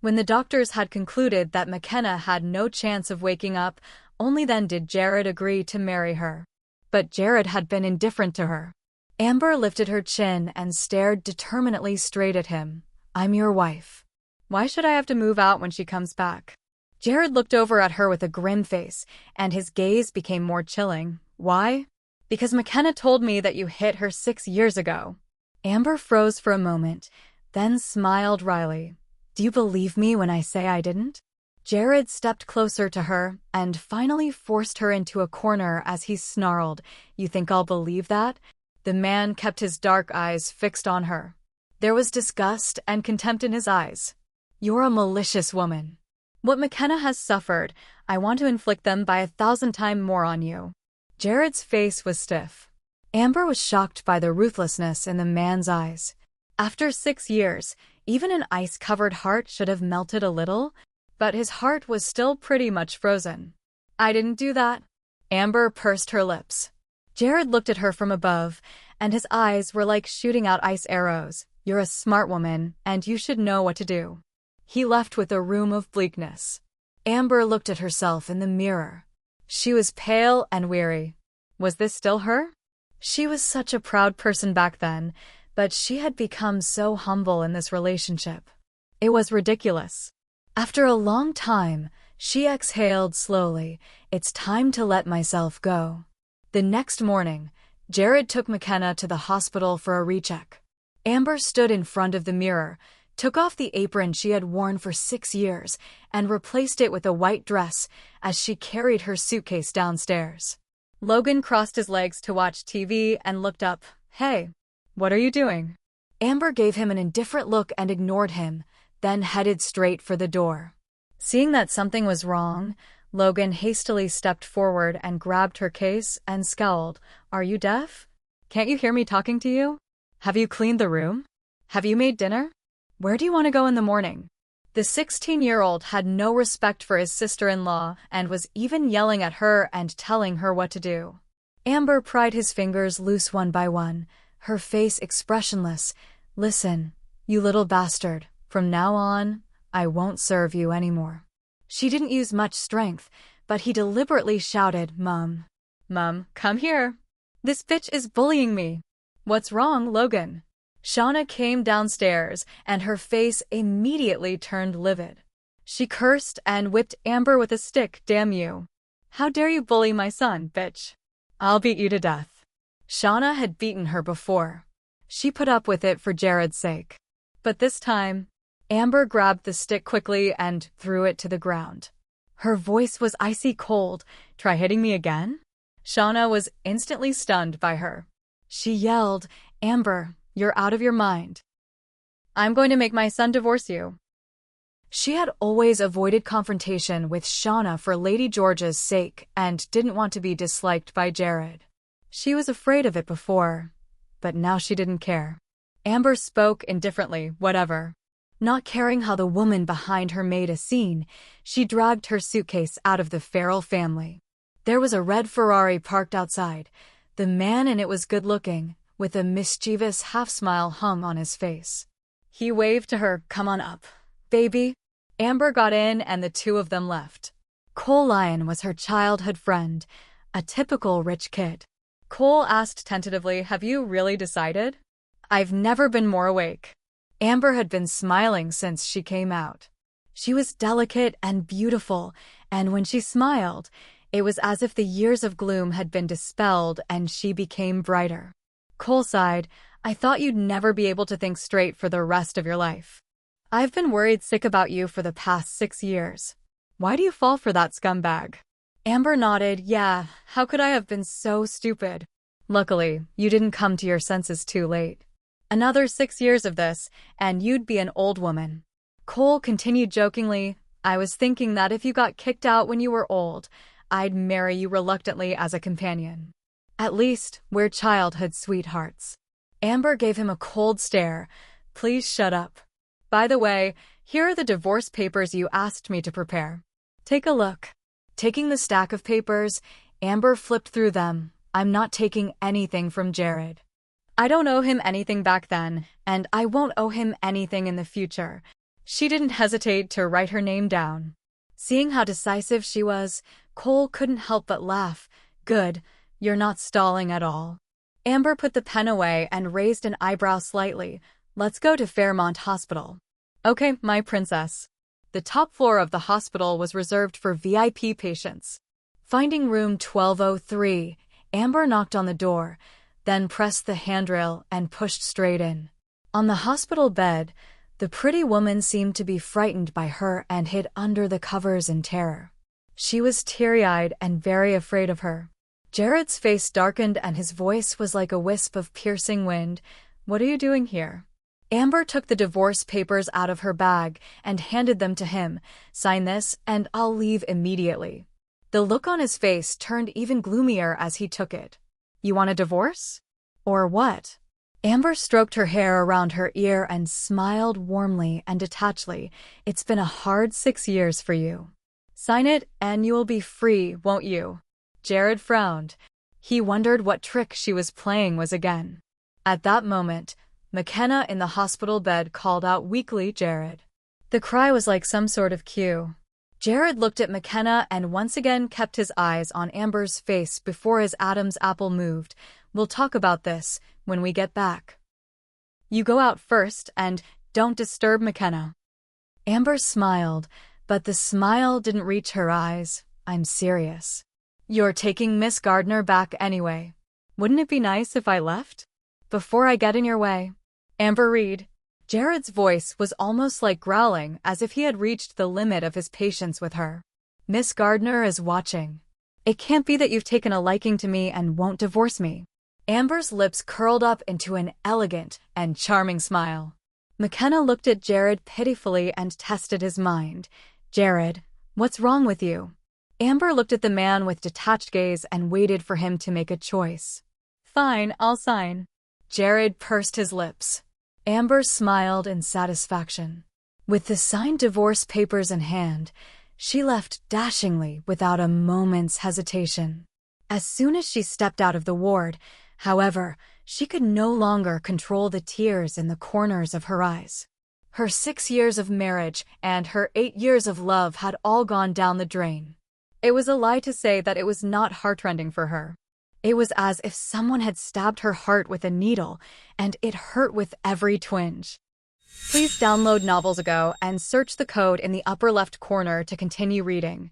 When the doctors had concluded that Makenna had no chance of waking up, only then did Jared agree to marry her. But Jared had been indifferent to her. Amber lifted her chin and stared determinedly straight at him. "I'm your wife. Why should I have to move out when she comes back?" Jared looked over at her with a grim face, and his gaze became more chilling. "Why?" "Because Makenna told me that you hit her 6 years ago." Amber froze for a moment, then smiled wryly. "Do you believe me when I say I didn't?" Jared stepped closer to her and finally forced her into a corner as he snarled, "You think I'll believe that?" The man kept his dark eyes fixed on her. There was disgust and contempt in his eyes. "You're a malicious woman. What Makenna has suffered, I want to inflict them by 1,000 times more on you." Jared's face was stiff. Amber was shocked by the ruthlessness in the man's eyes. After 6 years, even an ice-covered heart should have melted a little, but his heart was still pretty much frozen. "I didn't do that." Amber pursed her lips. Jared looked at her from above, and his eyes were like shooting out ice arrows. "You're a smart woman, and you should know what to do." He left with a room of bleakness. Amber looked at herself in the mirror. She was pale and weary. Was this still her? She was such a proud person back then, but she had become so humble in this relationship. It was ridiculous. After a long time, she exhaled slowly. "It's time to let myself go." The next morning, Jared took Makenna to the hospital for a recheck. Amber stood in front of the mirror, took off the apron she had worn for 6 years, and replaced it with a white dress as she carried her suitcase downstairs. Logan crossed his legs to watch TV and looked up. "Hey, what are you doing?" Amber gave him an indifferent look and ignored him, then headed straight for the door. Seeing that something was wrong, Logan hastily stepped forward and grabbed her case and scowled. "Are you deaf? Can't you hear me talking to you? Have you cleaned the room? Have you made dinner? Where do you want to go in the morning?" The 16-year-old had no respect for his sister-in-law and was even yelling at her and telling her what to do. Amber pried his fingers loose one by one, her face expressionless. "Listen, you little bastard, from now on, I won't serve you anymore." She didn't use much strength, but he deliberately shouted, "Mom. Mom, come here. This bitch is bullying me." "What's wrong, Logan?" Shauna came downstairs, and her face immediately turned livid. She cursed and whipped Amber with a stick. "Damn you. How dare you bully my son, bitch? I'll beat you to death." Shauna had beaten her before. She put up with it for Jared's sake. But this time, Amber grabbed the stick quickly and threw it to the ground. Her voice was icy cold. "Try hitting me again?" Shauna was instantly stunned by her. She yelled, "Amber, you're out of your mind. I'm going to make my son divorce you." She had always avoided confrontation with Shauna for Lady George's sake and didn't want to be disliked by Jared. She was afraid of it before, but now she didn't care. Amber spoke indifferently, "Whatever." Not caring how the woman behind her made a scene, she dragged her suitcase out of the Farrell family. There was a red Ferrari parked outside. The man in it was good-looking, with a mischievous half-smile hung on his face. He waved to her. "Come on up, baby." Amber got in and the two of them left. Cole Lyon was her childhood friend, a typical rich kid. Cole asked tentatively, "Have you really decided?" "I've never been more awake." Amber had been smiling since she came out. She was delicate and beautiful, and when she smiled, it was as if the years of gloom had been dispelled and she became brighter. Cole sighed. "I thought you'd never be able to think straight for the rest of your life. I've been worried sick about you for the past 6 years. Why do you fall for that scumbag?" Amber nodded. "Yeah, how could I have been so stupid? Luckily, you didn't come to your senses too late. Another 6 years of this, and you'd be an old woman." Cole continued jokingly, "I was thinking that if you got kicked out when you were old, I'd marry you reluctantly as a companion. At least, we're childhood sweethearts." Amber gave him a cold stare. "Please shut up. By the way, here are the divorce papers you asked me to prepare. Take a look." Taking the stack of papers, Amber flipped through them. "I'm not taking anything from Jared. I don't owe him anything back then, and I won't owe him anything in the future. She didn't hesitate to write her name down. Seeing how decisive she was, Cole couldn't help but laugh. Good, you're not stalling at all. Amber put the pen away and raised an eyebrow slightly. Let's go to Fairmont Hospital. Okay, my princess. The top floor of the hospital was reserved for VIP patients. Finding room 1203, Amber knocked on the door, then pressed the handrail and pushed straight in. On the hospital bed, the pretty woman seemed to be frightened by her and hid under the covers in terror. She was teary-eyed and very afraid of her. Jared's face darkened and his voice was like a wisp of piercing wind. What are you doing here? Amber took the divorce papers out of her bag and handed them to him. Sign this and I'll leave immediately. The look on his face turned even gloomier as he took it. You want a divorce? Or what? Amber stroked her hair around her ear and smiled warmly and detachedly. It's been a hard 6 years for you. Sign it and you will be free, won't you? Jared frowned. He wondered what trick she was playing was again. At that moment, Makenna in the hospital bed called out weakly, Jared. The cry was like some sort of cue. Jared looked at Makenna and once again kept his eyes on Amber's face before his Adam's apple moved. We'll talk about this when we get back. You go out first and don't disturb Makenna. Amber smiled, but the smile didn't reach her eyes. I'm serious. You're taking Miss Gardner back anyway. Wouldn't it be nice if I left? Before I get in your way. Amber Reed. Jared's voice was almost like growling, as if he had reached the limit of his patience with her. Miss Gardner is watching. It can't be that you've taken a liking to me and won't divorce me. Amber's lips curled up into an elegant and charming smile. Makenna looked at Jared pitifully and tested his mind. Jared, what's wrong with you? Amber looked at the man with detached gaze and waited for him to make a choice. Fine, I'll sign. Jared pursed his lips. Amber smiled in satisfaction. With the signed divorce papers in hand, she left dashingly without a moment's hesitation. As soon as she stepped out of the ward, however, she could no longer control the tears in the corners of her eyes. Her 6 years of marriage and her 8 years of love had all gone down the drain. It was a lie to say that it was not heartrending for her. It was as if someone had stabbed her heart with a needle, and it hurt with every twinge. Please download Novels Ago and search the code in the upper left corner to continue reading.